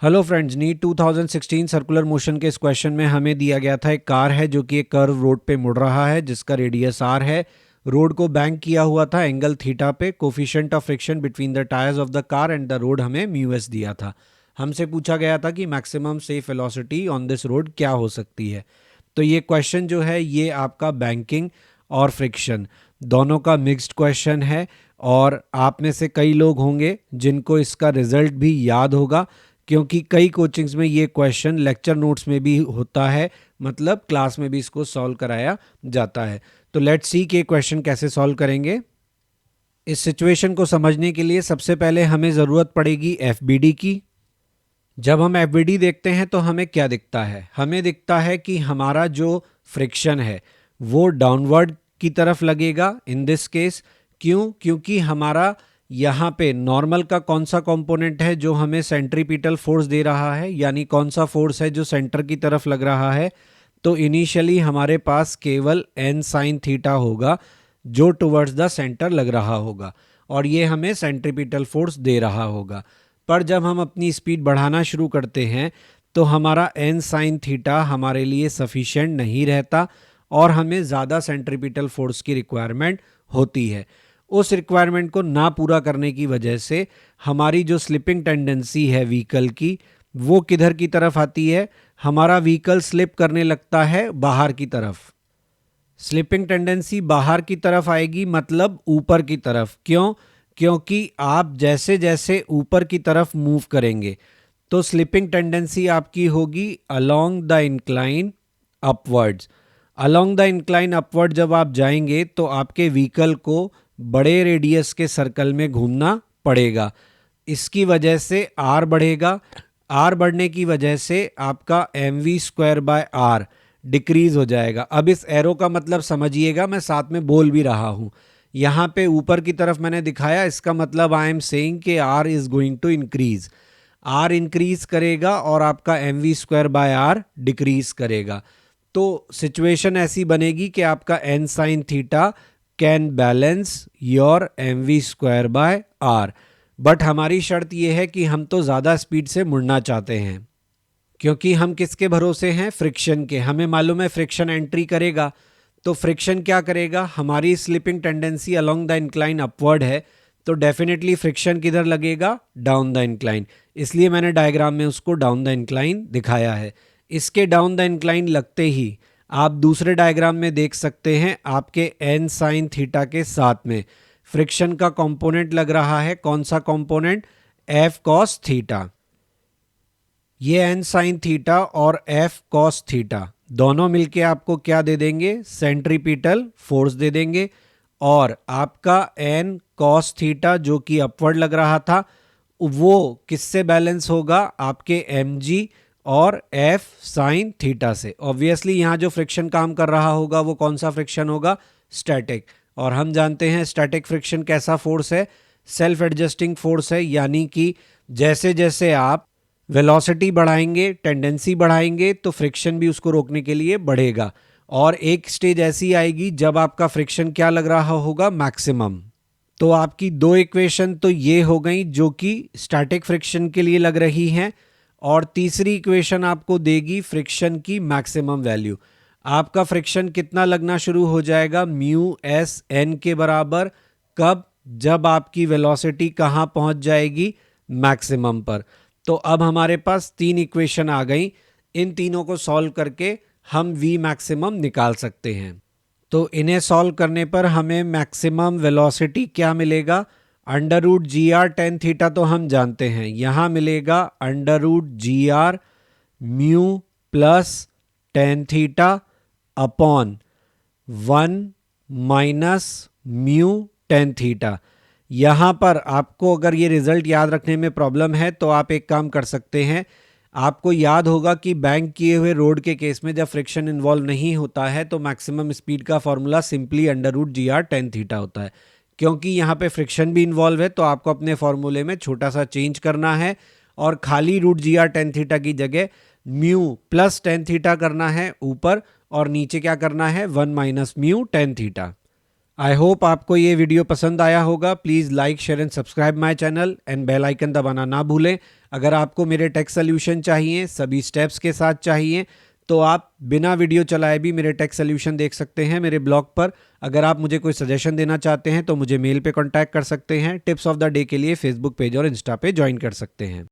Hello friends, NEET 2016 circular motion के इस question में हमें दिया गया था एक कार है जो कि एक कर्व रोड पे मुड़ रहा है जिसका रेडियस आर है। रोड को बैंक किया हुआ था एंगल थीटा पे। Coefficient of friction between the tyres of the car and the road हमें म्यू एस दिया था। हमसे पूछा गया था कि maximum safe velocity on this road क्या हो सकती है। तो ये क्वेश्चन जो है ये आपका बैंकिंग और फ्रिक्शन दोनों का मिक्स्ड क्वेश्चन है। और आप में से कई लोग होंगे जिनको इसका रिजल्ट भी याद होगा, क्योंकि कई कोचिंग्स में ये क्वेश्चन लेक्चर नोट्स में भी होता है, मतलब क्लास में भी इसको सॉल्व कराया जाता है। तो लेट्स सी कि क्वेश्चन कैसे सॉल्व करेंगे। इस सिचुएशन को समझने के लिए सबसे पहले हमें ज़रूरत पड़ेगी एफबीडी की। जब हम एफबीडी देखते हैं तो हमें क्या दिखता है? हमें दिखता है कि हमारा जो फ्रिक्शन है वो डाउनवर्ड की तरफ लगेगा इन दिस केस। क्यों? क्योंकि हमारा यहाँ पे नॉर्मल का कौन सा कंपोनेंट है जो हमें सेंट्रीपिटल फोर्स दे रहा है, यानी कौन सा फोर्स है जो सेंटर की तरफ लग रहा है। तो इनिशियली हमारे पास केवल एन साइन थीटा होगा जो टुवर्ड्स द सेंटर लग रहा होगा और ये हमें सेंट्रीपिटल फोर्स दे रहा होगा। पर जब हम अपनी स्पीड बढ़ाना शुरू करते हैं तो हमारा एन साइन थीटा हमारे लिए सफिशिएंट नहीं रहता और हमें ज़्यादा सेंट्रीपिटल फोर्स की रिक्वायरमेंट होती है। उस रिक्वायरमेंट को ना पूरा करने की वजह से हमारी जो स्लिपिंग टेंडेंसी है व्हीकल की वो किधर की तरफ आती है? हमारा व्हीकल स्लिप करने लगता है बाहर की तरफ। स्लिपिंग टेंडेंसी बाहर की तरफ आएगी, मतलब ऊपर की तरफ। क्यों? क्योंकि आप जैसे जैसे ऊपर की तरफ मूव करेंगे तो स्लिपिंग टेंडेंसी आपकी होगी along the incline upwards. Along the incline upward जब आप जाएंगे तो आपके व्हीकल को बड़े रेडियस के सर्कल में घूमना पड़ेगा। इसकी वजह से आर बढ़ेगा। आर बढ़ने की वजह से आपका M V square by R decrease हो जाएगा। अब इस एरो का मतलब समझिएगा, मैं साथ में बोल भी रहा हूं। यहाँ पे ऊपर की तरफ मैंने दिखाया, इसका मतलब आई एम सेइंग कि R is going to increase. R increase करेगा और आपका M V square by R decrease करेगा। तो सिचुएशन ऐसी बनेगी कि आपका N sine theta can balance your M V square by R. But हमारी शर्त यह है कि हम तो ज़्यादा स्पीड से मुड़ना चाहते हैं, क्योंकि हम किसके भरोसे हैं? फ्रिक्शन के। हमें मालूम है फ्रिक्शन एंट्री करेगा, तो फ्रिक्शन क्या करेगा? हमारी slipping tendency along the incline upward है, तो डेफिनेटली फ्रिक्शन किधर लगेगा? Down the incline. इसलिए मैंने डायग्राम में उसको डाउन द इंक्लाइन दिखाया है। इसके डाउन द इंक्लाइन लगते ही आप दूसरे डायग्राम में देख सकते हैं आपके एन साइन थीटा के साथ में फ्रिक्शन का कंपोनेंट लग रहा है। कौन सा कंपोनेंट? F cos theta. ये एन साइन थीटा और एफ कॉस थीटा दोनों मिलके आपको क्या दे देंगे? सेंट्रीपिटल फोर्स दे देंगे। और आपका एन कॉस थीटा जो कि अपवर्ड लग रहा था वो किससे बैलेंस होगा? आपके एम जी और एफ साइन थीटा से। ऑब्वियसली यहाँ जो फ्रिक्शन काम कर रहा होगा वो कौन सा फ्रिक्शन होगा? स्टैटिक। और हम जानते हैं स्टैटिक फ्रिक्शन कैसा फोर्स है? सेल्फ एडजस्टिंग फोर्स है, यानी कि जैसे जैसे आप वेलोसिटी बढ़ाएंगे, टेंडेंसी बढ़ाएंगे, तो फ्रिक्शन भी उसको रोकने के लिए बढ़ेगा। और एक स्टेज ऐसी आएगी जब आपका फ्रिक्शन क्या लग रहा होगा? मैक्सिमम। तो आपकी दो इक्वेशन तो ये हो गई जो कि स्टैटिक फ्रिक्शन के लिए लग रही हैं, और तीसरी इक्वेशन आपको देगी फ्रिक्शन की मैक्सिमम वैल्यू। आपका फ्रिक्शन कितना लगना शुरू हो जाएगा? म्यू एस एन के बराबर। कब? जब आपकी वेलोसिटी कहाँ पहुँच जाएगी? मैक्सिमम पर। तो अब हमारे पास तीन इक्वेशन आ गई। इन तीनों को सॉल्व करके हम वी मैक्सिमम निकाल सकते हैं। तो इन्हें सॉल्व करने पर हमें मैक्सिमम वेलोसिटी क्या मिलेगा? Under root G R tan theta तो हम जानते हैं, यहाँ मिलेगा under root G R mu plus tan theta upon 1 minus mu tan theta. यहाँ पर आपको अगर ये रिजल्ट याद रखने में प्रॉब्लम है तो आप एक काम कर सकते हैं। आपको याद होगा कि बैंक किए हुए रोड के केस में जब फ्रिक्शन इन्वॉल्व नहीं होता है तो मैक्सिमम स्पीड का formula simply under root G R tan theta होता है। क्योंकि यहाँ पे फ्रिक्शन भी इन्वॉल्व है तो आपको अपने फॉर्मूले में छोटा सा चेंज करना है और खाली root G R tan theta की जगह म्यू प्लस टेन थीटा करना है ऊपर, और नीचे क्या करना है? 1 minus mu tan theta. I hope आपको ये वीडियो पसंद आया होगा। Please like share and subscribe my channel and bell icon दबाना ना भूलें। अगर आपको मेरे टैक्स सोल्यूशन चाहिए, सभी स्टेप्स के साथ चाहिए, तो आप बिना वीडियो चलाए भी मेरे टैक्स सोल्यूशन देख सकते हैं मेरे ब्लॉग पर। अगर आप मुझे कोई सजेशन देना चाहते हैं तो मुझे मेल पे कांटेक्ट कर सकते हैं। टिप्स ऑफ द डे के लिए फेसबुक पेज और इंस्टा पे ज्वाइन कर सकते हैं।